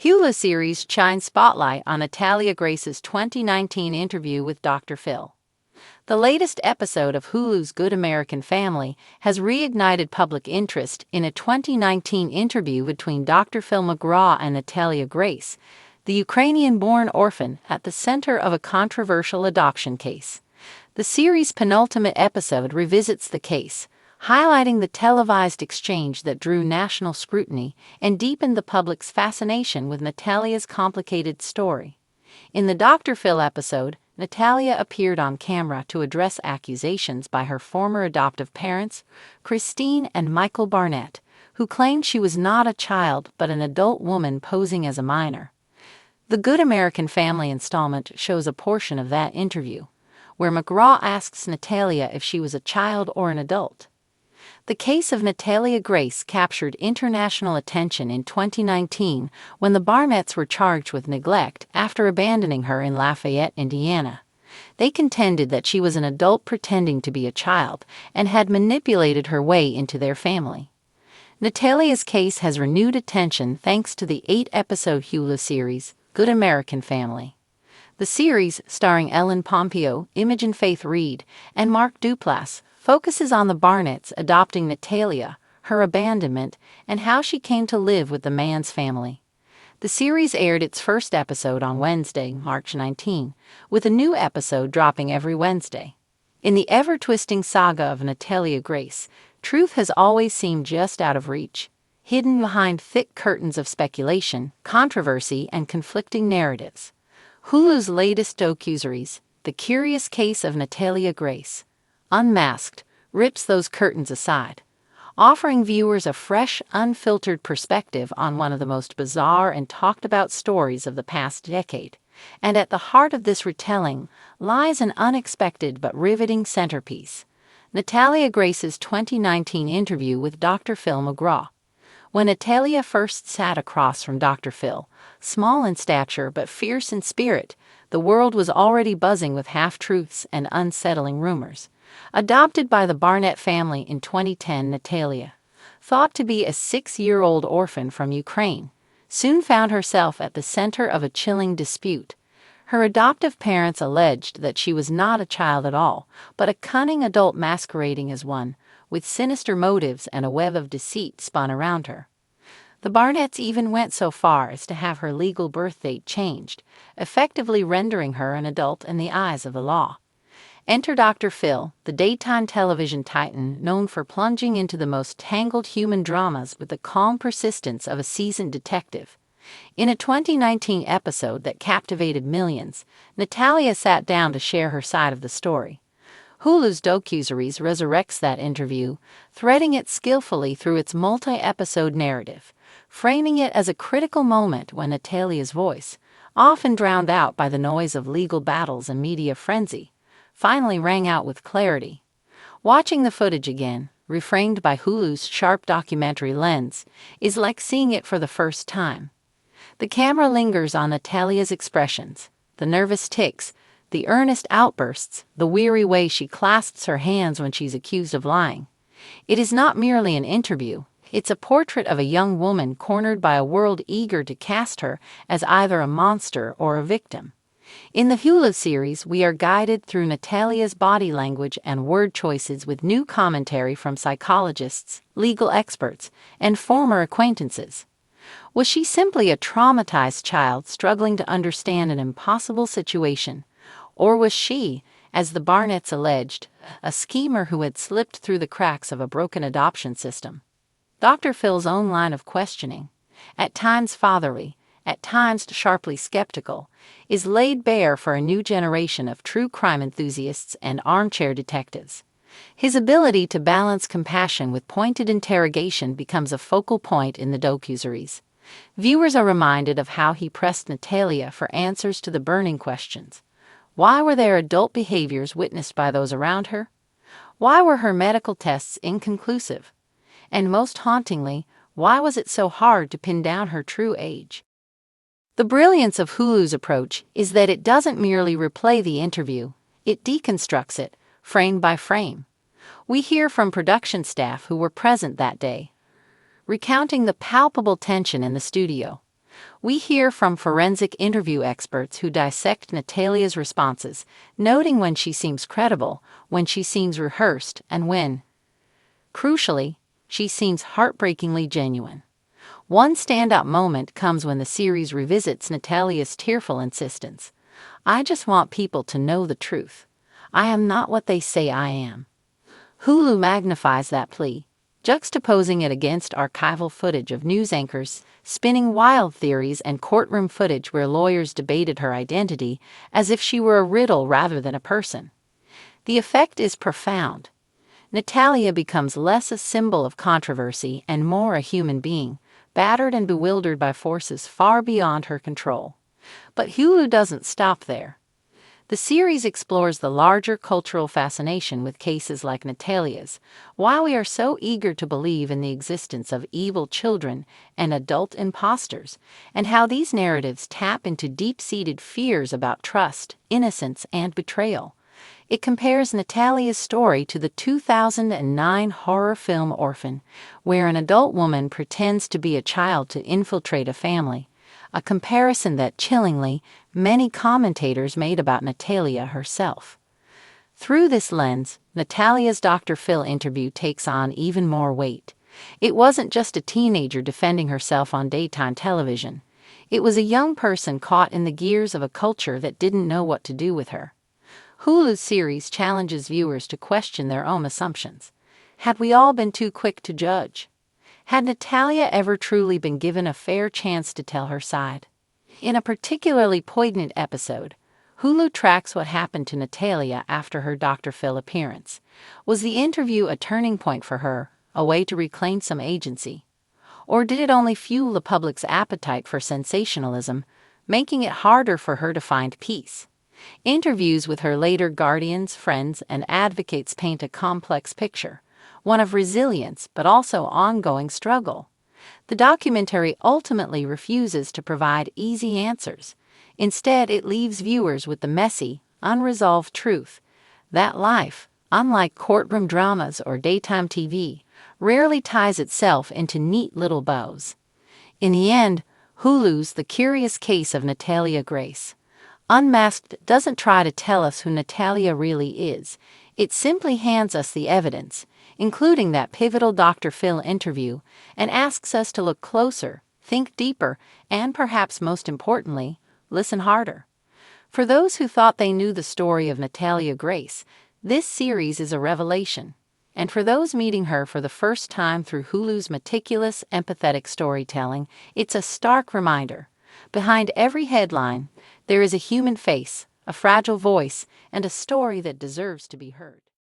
Hulu series shines spotlight on Natalia Grace's 2019 interview with Dr. Phil. The latest episode of Hulu's Good American Family has reignited public interest in a 2019 interview between Dr. Phil McGraw and Natalia Grace, the Ukrainian-born orphan at the center of a controversial adoption case. The series' penultimate episode revisits the case, highlighting the televised exchange that drew national scrutiny and deepened the public's fascination with Natalia's complicated story. In the Dr. Phil episode, Natalia appeared on camera to address accusations by her former adoptive parents, Christine and Michael Barnett, who claimed she was not a child but an adult woman posing as a minor. The Good American Family installment shows a portion of that interview, where McGraw asks Natalia if she was a child or an adult. The case of Natalia Grace captured international attention in 2019 when the Barnetts were charged with neglect after abandoning her in Lafayette, Indiana. They contended that she was an adult pretending to be a child and had manipulated her way into their family. Natalia's case has renewed attention thanks to the 8-episode Hulu series, Good American Family. The series, starring Ellen Pompeo, Imogen Faith Reed, and Mark Duplass, focuses on the Barnetts adopting Natalia, her abandonment, and how she came to live with the man's family. The series aired its first episode on Wednesday, March 19, with a new episode dropping every Wednesday. In the ever-twisting saga of Natalia Grace, truth has always seemed just out of reach, hidden behind thick curtains of speculation, controversy, and conflicting narratives. Hulu's latest docuseries, The Curious Case of Natalia Grace, Unmasked, rips those curtains aside, offering viewers a fresh, unfiltered perspective on one of the most bizarre and talked-about stories of the past decade. And at the heart of this retelling lies an unexpected but riveting centerpiece: Natalia Grace's 2019 interview with Dr. Phil McGraw. When Natalia first sat across from Dr. Phil, small in stature but fierce in spirit, the world was already buzzing with half-truths and unsettling rumors. Adopted by the Barnett family in 2010, Natalia, thought to be a 6-year-old orphan from Ukraine, soon found herself at the center of a chilling dispute. Her adoptive parents alleged that she was not a child at all, but a cunning adult masquerading as one, with sinister motives and a web of deceit spun around her. The Barnetts even went so far as to have her legal birth date changed, effectively rendering her an adult in the eyes of the law. Enter Dr. Phil, the daytime television titan known for plunging into the most tangled human dramas with the calm persistence of a seasoned detective. In a 2019 episode that captivated millions, Natalia sat down to share her side of the story. Hulu's docuseries resurrects that interview, threading it skillfully through its multi-episode narrative, framing it as a critical moment when Natalia's voice, often drowned out by the noise of legal battles and media frenzy, finally rang out with clarity. Watching the footage again, reframed by Hulu's sharp documentary lens, is like seeing it for the first time. The camera lingers on Natalia's expressions, the nervous tics, the earnest outbursts, the weary way she clasps her hands when she's accused of lying. It is not merely an interview, it's a portrait of a young woman cornered by a world eager to cast her as either a monster or a victim. In the Hulu series, we are guided through Natalia's body language and word choices with new commentary from psychologists, legal experts, and former acquaintances. Was she simply a traumatized child struggling to understand an impossible situation? Or was she, as the Barnetts alleged, a schemer who had slipped through the cracks of a broken adoption system? Dr. Phil's own line of questioning, at times fatherly, at times sharply skeptical, is laid bare for a new generation of true crime enthusiasts and armchair detectives. His ability to balance compassion with pointed interrogation becomes a focal point in the docuseries. Viewers are reminded of how he pressed Natalia for answers to the burning questions. Why were there adult behaviors witnessed by those around her? Why were her medical tests inconclusive? And most hauntingly, why was it so hard to pin down her true age? The brilliance of Hulu's approach is that it doesn't merely replay the interview, it deconstructs it, frame by frame. We hear from production staff who were present that day, recounting the palpable tension in the studio. We hear from forensic interview experts who dissect Natalia's responses, noting when she seems credible, when she seems rehearsed, and when, crucially, she seems heartbreakingly genuine. One standout moment comes when the series revisits Natalia's tearful insistence. "I just want people to know the truth. I am not what they say I am." Hulu magnifies that plea, juxtaposing it against archival footage of news anchors spinning wild theories and courtroom footage where lawyers debated her identity as if she were a riddle rather than a person. The effect is profound. Natalia becomes less a symbol of controversy and more a human being, battered and bewildered by forces far beyond her control. But Hulu doesn't stop there. The series explores the larger cultural fascination with cases like Natalia's, why we are so eager to believe in the existence of evil children and adult imposters, and how these narratives tap into deep-seated fears about trust, innocence, and betrayal. It compares Natalia's story to the 2009 horror film Orphan, where an adult woman pretends to be a child to infiltrate a family, a comparison that, chillingly, many commentators made about Natalia herself. Through this lens, Natalia's Dr. Phil interview takes on even more weight. It wasn't just a teenager defending herself on daytime television. It was a young person caught in the gears of a culture that didn't know what to do with her. Hulu's series challenges viewers to question their own assumptions. Had we all been too quick to judge? Had Natalia ever truly been given a fair chance to tell her side? In a particularly poignant episode, Hulu tracks what happened to Natalia after her Dr. Phil appearance. Was the interview a turning point for her, a way to reclaim some agency? Or did it only fuel the public's appetite for sensationalism, making it harder for her to find peace? Interviews with her later guardians, friends, and advocates paint a complex picture, one of resilience but also ongoing struggle. The documentary ultimately refuses to provide easy answers. Instead, it leaves viewers with the messy, unresolved truth that life, unlike courtroom dramas or daytime TV, rarely ties itself into neat little bows. In the end, Hulu's The Curious Case of Natalia Grace Unmasked doesn't try to tell us who Natalia really is. It simply hands us the evidence, including that pivotal Dr. Phil interview, and asks us to look closer, think deeper, and perhaps most importantly, listen harder. For those who thought they knew the story of Natalia Grace, this series is a revelation. And for those meeting her for the first time through Hulu's meticulous, empathetic storytelling, it's a stark reminder. Behind every headline, there is a human face, a fragile voice, and a story that deserves to be heard.